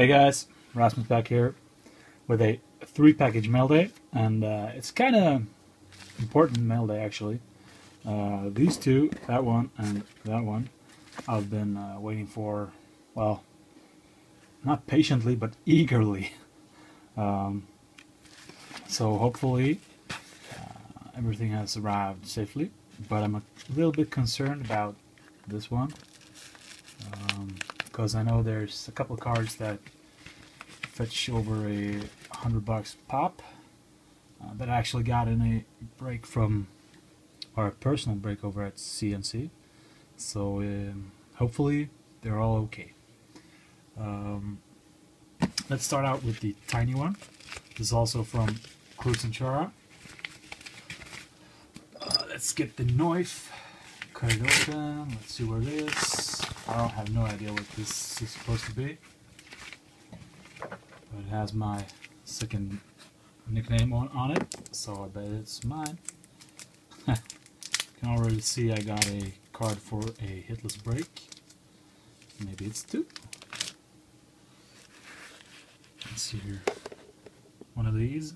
Hey guys, Rasmus back here with a 3-package mail day, and it's kind of important mail day actually. These two, that one and that one, I've been waiting for, well, not patiently but eagerly. So hopefully everything has arrived safely, but I'm a little bit concerned about this one. Because I know there's a couple of cards that fetch over $100 pop that I actually got in a break from, or a personal break over at CNC. So hopefully they're all okay. Let's start out with the tiny one. This is also from Clouts N Chara. Let's get the knife, cut it open, let's see where it is. I don't have no idea what this is supposed to be, but it has my second nickname on it, so I bet it's mine. You can already see I got a card for a hitless break. Maybe it's two. Let's see here. One of these.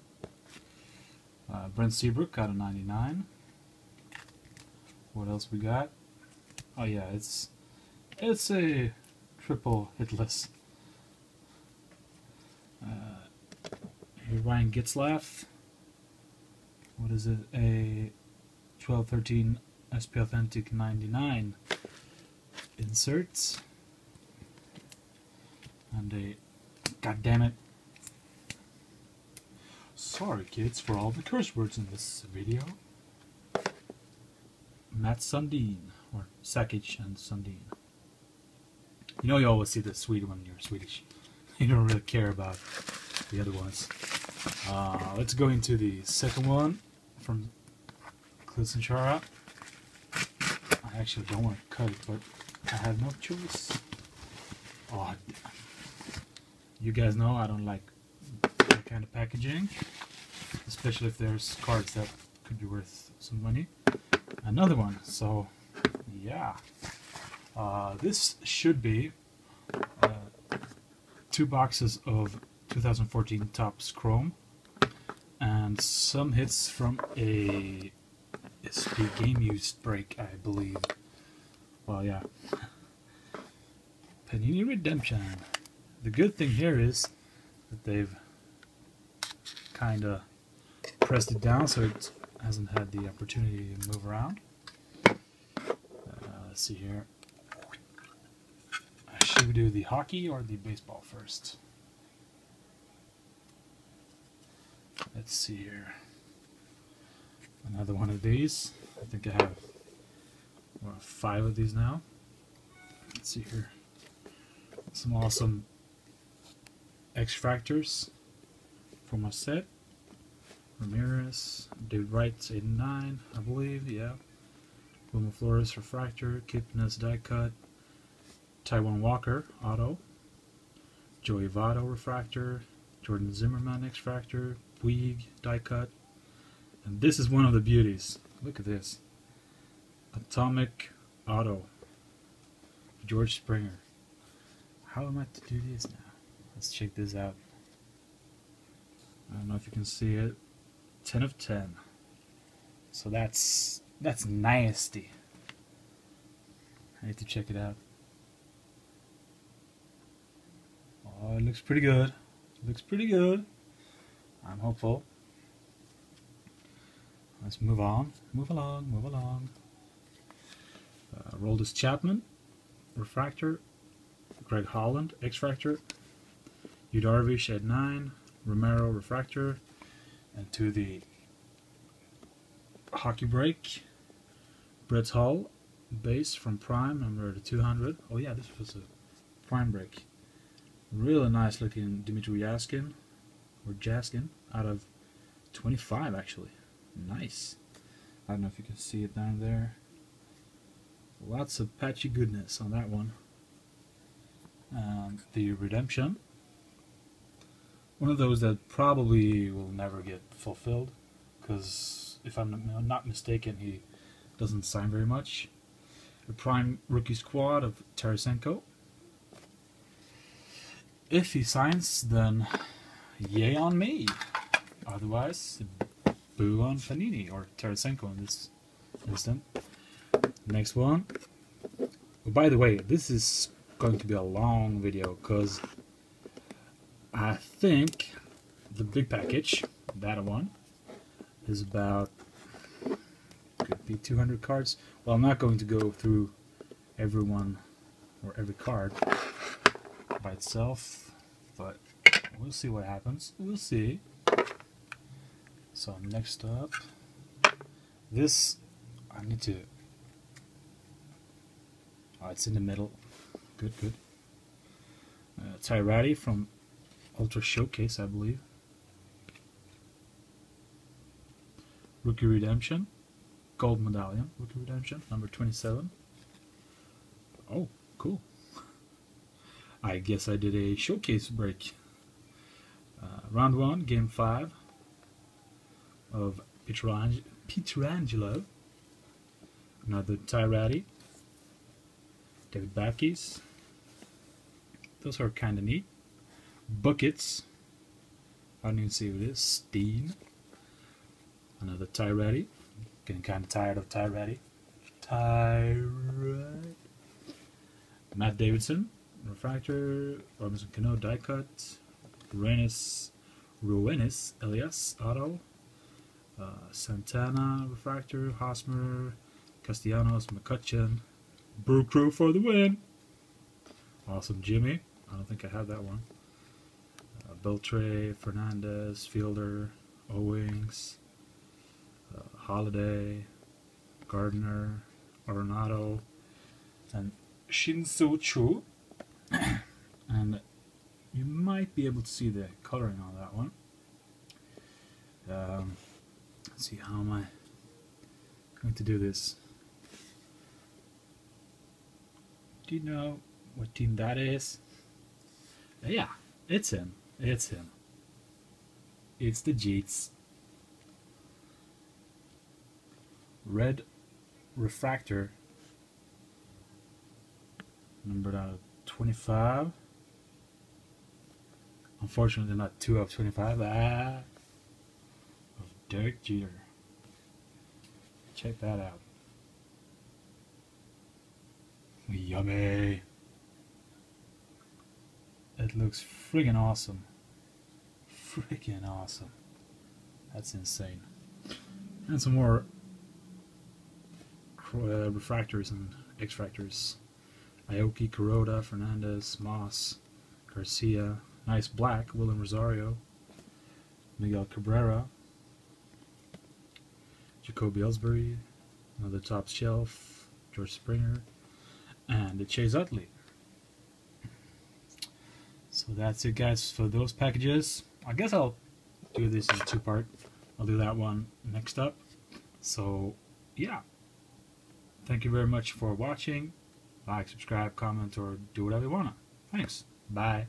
Brent Seabrook got a 99. What else we got? Oh yeah, it's a triple hitless. Here Ryan Getzlaff. What is it? A 1213 SP Authentic 99 inserts. And a, god damn it. Sorry kids for all the curse words in this video. Matt Sundin, or Sakic and Sundin. You know you always see the Swede when you're Swedish. You don't really care about the other ones. Let's go into the second one from Clouts N Chara. I actually don't want to cut it, but I have no choice. Oh, you guys know I don't like that kind of packaging, especially if there's cards that could be worth some money. Another one, so yeah, this should be 2 boxes of 2014 Topps Chrome and some hits from a SP Game Used break, I believe. Well, yeah. Panini Redemption. The good thing here is that they've kind of pressed it down so it hasn't had the opportunity to move around. Let's see here. Should we do the hockey or the baseball first? Let's see here. Another one of these. I think I have 5 of these now. Let's see here. Some awesome X-Fractors for my set. Ramirez, David Wright's 89, I believe, yeah. Wilma Flores Refractor, Kipnis Die Cut, Taiwan Walker Auto, Joey Votto Refractor, Jordan Zimmerman X-Fractor, Puig Die Cut, and this is one of the beauties. Look at this. Atomic Auto, George Springer. How am I to do this now? Let's check this out. I don't know if you can see it. 10 of 10. So that's nasty. I need to check it out. Oh, it looks pretty good. It looks pretty good. I'm hopeful. Let's move on. Move along. Move along. Roldis Chapman, Refractor. Greg Holland, X-Fractor. Yu Darvish at 9. Romero Refractor. And to the hockey break, Brett Hull, base from Prime, number 200. Oh yeah, this was a Prime break. Really nice looking Dmitry Yaskin, or Jaskin, out of 25 actually. Nice. I don't know if you can see it down there. Lots of patchy goodness on that one. The Redemption. One of those that probably will never get fulfilled, because if I'm not mistaken, he doesn't sign very much. The Prime Rookie Squad of Tarasenko. if he signs, then yay on me. Otherwise, boo on Panini, or Tarasenko in this instant. Next one. Oh, by the way, this is going to be a long video, because I think the big package, that one, is about, could be 200 cards. Well, I'm not going to go through everyone or every card by itself, but we'll see what happens. We'll see. So next up, this I need to. Oh, it's in the middle. Good, good. Tyrati from Ultra Showcase, I believe. Rookie Redemption, Gold Medallion, Rookie Redemption, number 27. Oh, cool. I guess I did a showcase break. Round 1, Game 5 of Pietrangelo. Another Tyrati. David Backes. Those are kind of neat. Buckets. I don't even see who it is. Steen. Another Tyrati. Getting kind of tired of Tyrati. Matt Davidson. Refractor. Robinson Cano. Die cut. Ruenis Elias. Auto. Santana. Refractor. Hosmer. Castellanos. McCutcheon. Brew Crew for the win. Awesome Jimmy. I don't think I have that one. Beltre. Fernandez. Fielder. Owings. Holiday, Gardner, Arenado, and Shinsu Chu. And you might be able to see the coloring on that one. Let's see, how am I going to do this? Do you know what team that is? Yeah, it's him. It's him. It's the Jeets. Red Refractor, numbered out of 25. Unfortunately, not 2 of 25. Of Derek Jeter. Check that out. Yummy. It looks friggin' awesome. Friggin' awesome. That's insane. And some more refractors and X-fractors. Aoki, Kuroda, Fernandez, Moss, Garcia, nice black, William Rosario, Miguel Cabrera, Jacoby Ellsbury, another top shelf, George Springer, and Chase Utley. So that's it, guys, for those packages. I guess I'll do this in 2-part. I'll do that one next up. So yeah, thank you very much for watching. Like, subscribe, comment, or do whatever you wanna. Thanks. Bye.